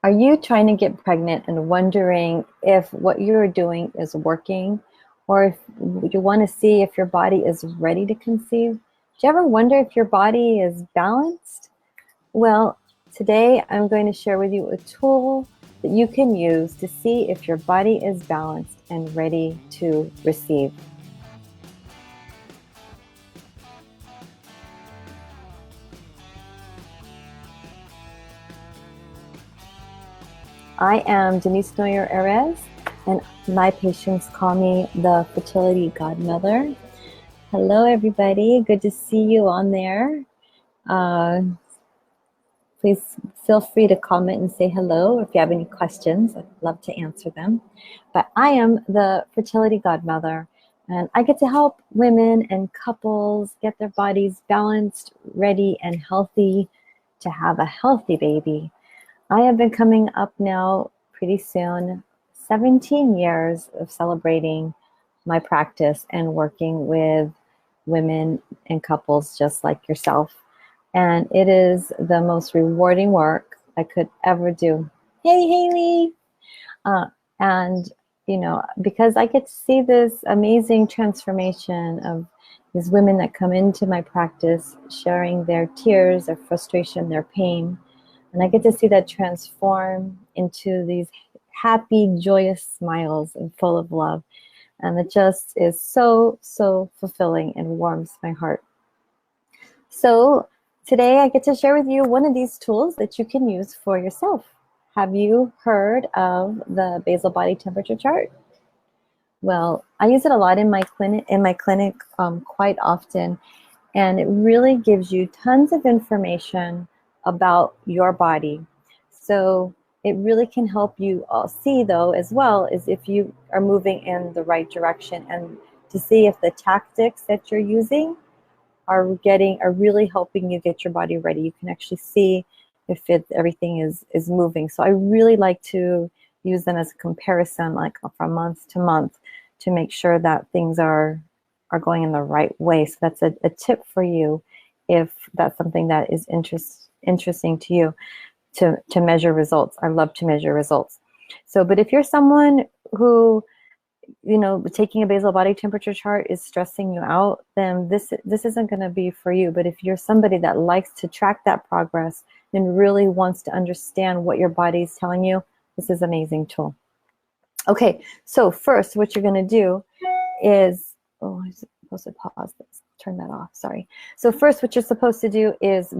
Are you trying to get pregnant and wondering if what you're doing is working, or if you want to see if your body is ready to conceive? Do you ever wonder if your body is balanced? Well, today I'm going to share with you a tool that you can use to see if your body is balanced and ready to receive. I am Denise Noyer-Erez, and my patients call me the Fertility Godmother. Hello, everybody. Good to see you on there. Please feel free to comment and say hello if you have any questions. I'd love to answer them. But I am the Fertility Godmother, and I get to help women and couples get their bodies balanced, ready, and healthy to have a healthy baby. I have been coming up now pretty soon, 17 years of celebrating my practice and working with women and couples just like yourself. And it is the most rewarding work I could ever do. Hey, Haley! Uh, and, because I get to see this amazing transformation of these women that come into my practice sharing their tears, their frustration, their pain. And I get to see that transform into these happy, joyous smiles and full of love. And it just is so, so fulfilling and warms my heart. So today I get to share with you one of these tools that you can use for yourself. Have you heard of the basal body temperature chart? Well, I use it a lot in my clinic quite often, and it really gives you tons of information about your body. So it really can help you all see, though, as well, as if you are moving in the right direction, and to see if the tactics that you're using are really helping you get your body ready. You can actually see if everything is moving. So I really like to use them as a comparison, like from month to month, to make sure that things are going in the right way. So that's a tip for you if that's something that is interesting to you, to measure results. I love to measure results. So, but if you're someone who, taking a basal body temperature chart is stressing you out, then this isn't going to be for you. But if you're somebody that likes to track that progress and really wants to understand what your body is telling you, this is an amazing tool. Okay, so first what you're going to do is, I'm supposed to pause this, turn that off, sorry. So first what you're supposed to do is,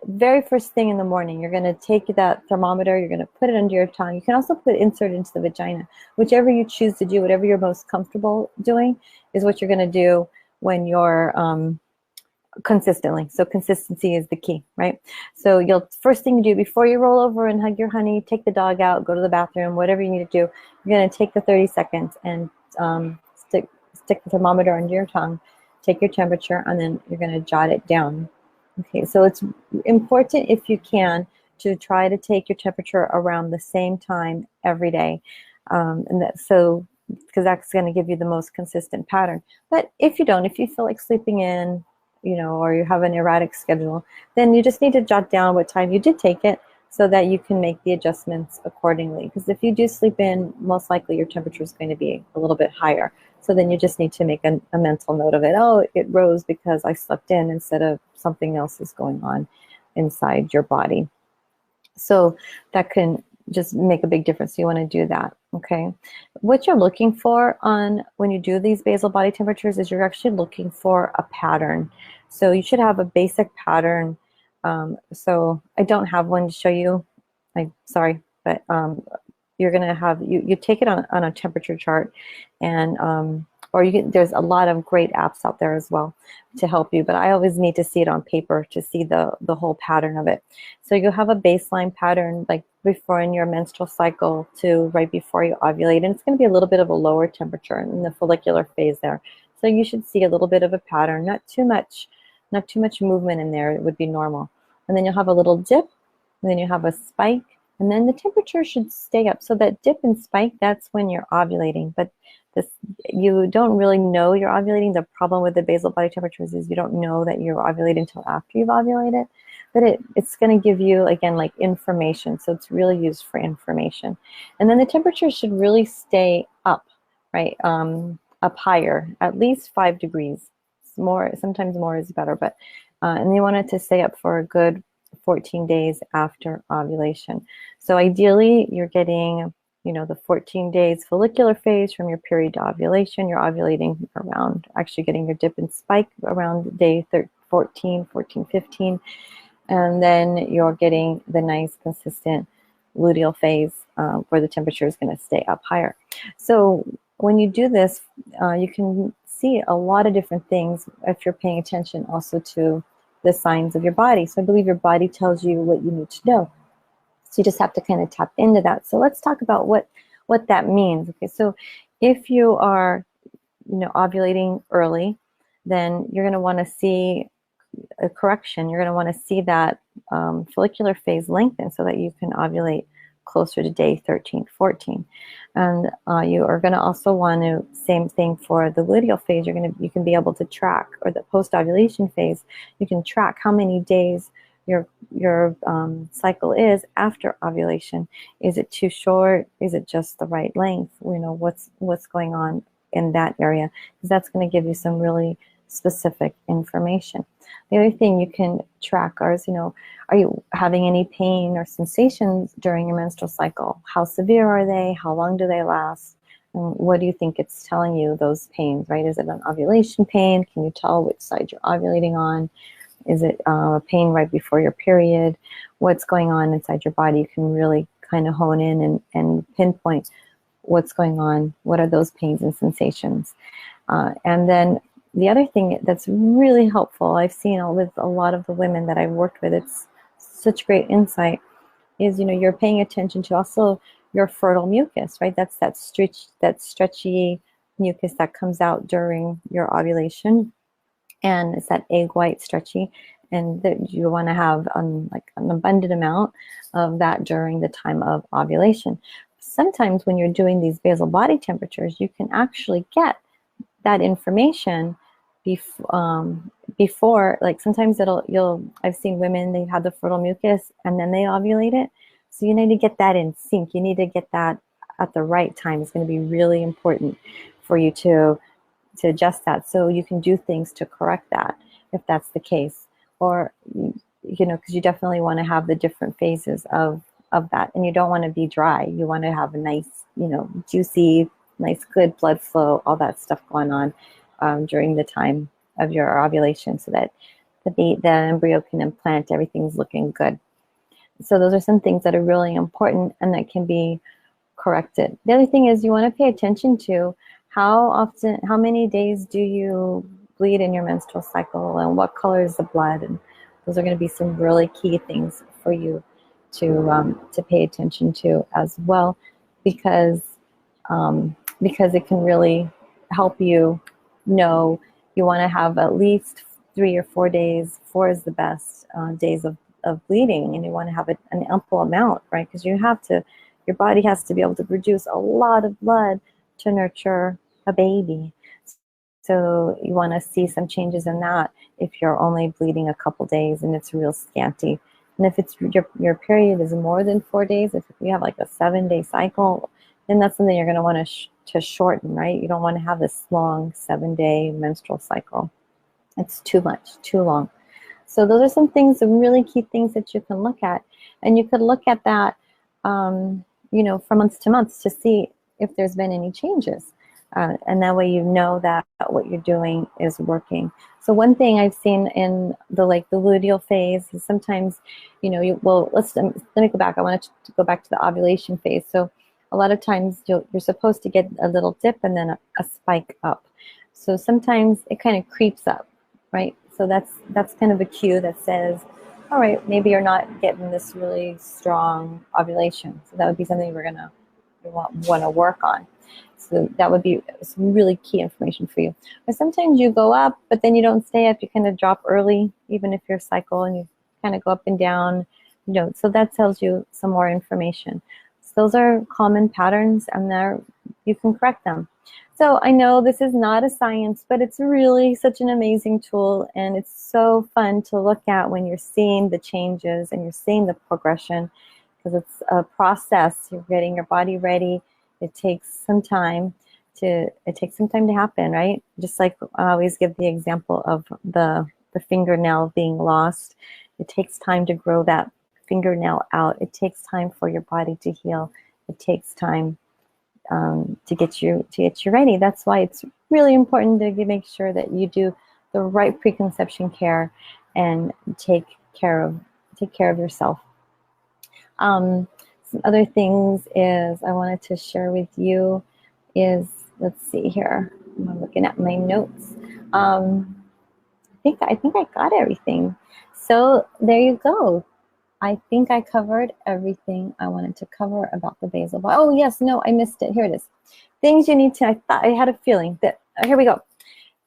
very first thing in the morning, you're going to take that thermometer, you're going to put it under your tongue. You can also insert it into the vagina. Whichever you choose to do, whatever you're most comfortable doing, is what you're going to do when you're consistently. So consistency is the key, right? So first thing you do before you roll over and hug your honey, take the dog out, go to the bathroom, whatever you need to do, you're going to take the 30 seconds and stick the thermometer under your tongue, take your temperature, and then you're going to jot it down. Okay, so it's important, if you can, to try to take your temperature around the same time every day, because that's going to give you the most consistent pattern. But if you feel like sleeping in, or you have an erratic schedule, then you just need to jot down what time you did take it, so that you can make the adjustments accordingly. Because if you do sleep in, most likely your temperature is going to be a little bit higher. So then you just need to make a mental note of it. Oh, it rose because I slept in, instead of something else is going on inside your body. So that can just make a big difference. So you want to do that, okay? What you're looking for when you do these basal body temperatures is you're actually looking for a pattern. So you should have a basic pattern. So I don't have one to show you. Sorry, but you're going to have, you take it on a temperature chart, and or there's a lot of great apps out there as well to help you, but I always need to see it on paper to see the whole pattern of it. So you'll have a baseline pattern, like before in your menstrual cycle to right before you ovulate, and it's going to be a little bit of a lower temperature in the follicular phase there. So you should see a little bit of a pattern, not too much movement in there. It would be normal. And then you'll have a little dip, and then you have a spike, and then the temperature should stay up. So that dip and spike, that's when you're ovulating. But you don't really know you're ovulating. The problem with the basal body temperatures is you don't know that you're ovulating until after you've ovulated. but it's going to give you, again, like information. So it's really used for information. And then the temperature should really stay up, right? Up higher, at least 5 degrees. More, sometimes more is better, but and you want it to stay up for a good 14 days after ovulation. So ideally, you're getting, you know, the 14 days follicular phase from your period to ovulation. You're ovulating around, actually getting your dip and spike around day 14, 15. And then you're getting the nice consistent luteal phase where the temperature is going to stay up higher. So when you do this, you can see a lot of different things if you're paying attention also to the signs of your body. So I believe your body tells you what you need to know. So you just have to kind of tap into that. So let's talk about what that means. Okay, so if you are, you know, ovulating early, then you're going to want to see a correction. You're going to want to see that follicular phase lengthen so that you can ovulate closer to day 13, 14. And you are going to also want to, same thing for the luteal phase, you can be able to track, or the post-ovulation phase, you can track how many days your cycle is after ovulation. Is it too short? Is it just the right length? You know, what's going on in that area, because that's going to give you some really specific information. The other thing you can track is, you know, are you having any pain or sensations during your menstrual cycle? How severe are they? How long do they last? And what do you think it's telling you, those pains, right? Is it an ovulation pain? Can you tell which side you're ovulating on? Is it a pain right before your period? What's going on inside your body? You can really kind of hone in and pinpoint what's going on. What are those pains and sensations? And then the other thing that's really helpful, I've seen with a lot of the women that I've worked with, it's such great insight, is, you know, you're paying attention to also your fertile mucus, right? That's that stretchy mucus that comes out during your ovulation, and it's that egg white stretchy, and that you want to have like an abundant amount of that during the time of ovulation. Sometimes when you're doing these basal body temperatures, you can actually get that information before, like sometimes I've seen women, they've had the fertile mucus and then they ovulate it. So you need to get that in sync. You need to get that at the right time. It's going to be really important for you to adjust that, so you can do things to correct that if that's the case. Or, you know, because you definitely want to have the different phases of that, and you don't want to be dry. You want to have a nice, you know, juicy, nice, good blood flow, all that stuff going on during the time of your ovulation, so that the embryo can implant, everything's looking good. So those are some things that are really important and that can be corrected. The other thing is, you want to pay attention to how many days do you bleed in your menstrual cycle, and what color is the blood. And those are going to be some really key things for you to pay attention to as well, because it can really help you know you want to have at least 3 or 4 days. 4 is the best days of bleeding, and you want to have an ample amount, right? Because your body has to be able to produce a lot of blood to nurture a baby. So you want to see some changes in that if you're only bleeding a couple days and it's real scanty. And if it's your period is more than 4 days, if you have like a 7-day cycle, then that's something you're going to want to shorten, right? You don't want to have this long 7-day menstrual cycle. It's too much, too long. So those are some things, some really key things that you can look at. And you could look at that, you know, from month to month to see if there's been any changes. And that way you know that what you're doing is working. So one thing I've seen in the luteal phase is sometimes, you know, let me go back. I want to go back to the ovulation phase. So a lot of times you're supposed to get a little dip and then a spike up. So sometimes it kind of creeps up, right? So that's kind of a cue that says, all right, maybe you're not getting this really strong ovulation. So that would be something you want to work on. So that would be some really key information for you. But sometimes you go up, but then you don't stay up. You kind of drop early, even if you're cycle, and you kind of go up and down. You know, so that tells you some more information. So those are common patterns, and you can correct them. So I know this is not a science, but it's really such an amazing tool, and it's so fun to look at when you're seeing the changes and you're seeing the progression, because it's a process. You're getting your body ready. It takes some time to happen, right? Just like I always give the example of the fingernail being lost. It takes time to grow that fingernail out. It takes time for your body to heal. It takes time to get you ready. That's why it's really important to make sure that you do the right preconception care and take care of yourself. Some other things is I wanted to share with you is, let's see here. I'm looking at my notes. I think I got everything. So there you go. I think I covered everything I wanted to cover about the basal body. Oh yes, no, I missed it. Here it is. Things you need to, I thought I had a feeling that, here we go.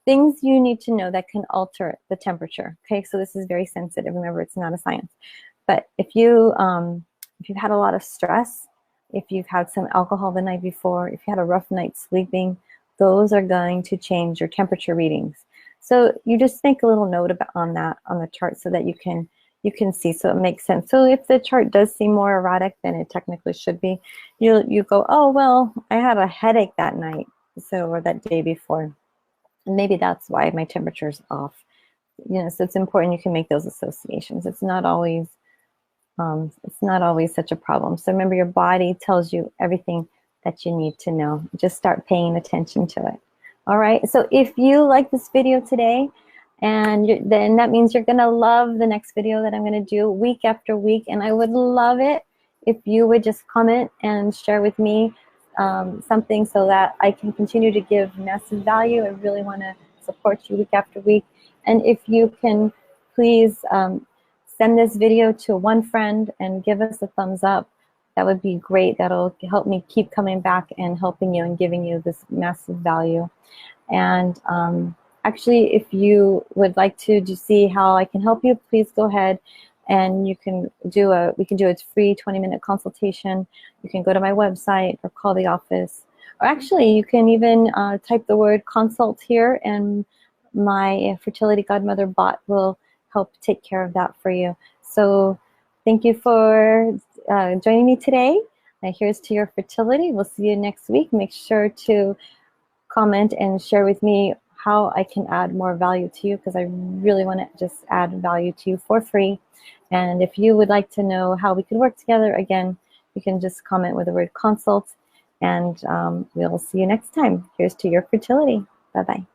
Things you need to know that can alter the temperature. Okay, so this is very sensitive. Remember, it's not a science. But if you've had a lot of stress, if you've had some alcohol the night before, if you had a rough night sleeping, those are going to change your temperature readings. So you just make a little note on that on the chart so that you can see, so it makes sense. So if the chart does seem more erratic than it technically should be, you go, oh, well, I had a headache that night, or that day before. And maybe that's why my temperature's off. So it's important you can make those associations. It's not always such a problem. So remember, your body tells you everything that you need to know. Just start paying attention to it. All right, so if you like this video today, and then that means you're gonna love the next video that I'm gonna do week after week, and I would love it if you would just comment and share with me something so that I can continue to give massive value. I really wanna support you week after week. And if you can please send this video to one friend and give us a thumbs up, that would be great. That'll help me keep coming back and helping you and giving you this massive value. And actually, if you would like to see how I can help you, please go ahead and we can do a free 20-minute consultation. You can go to my website or call the office. Or actually, you can even type the word consult here, and my Fertility Godmother bot will help take care of that for you. So thank you for joining me today. Here's to your fertility. We'll see you next week. Make sure to comment and share with me how I can add more value to you, because I really want to just add value to you for free. And if you would like to know how we could work together, again, you can just comment with the word consult, and we'll see you next time. Here's to your fertility. Bye-bye.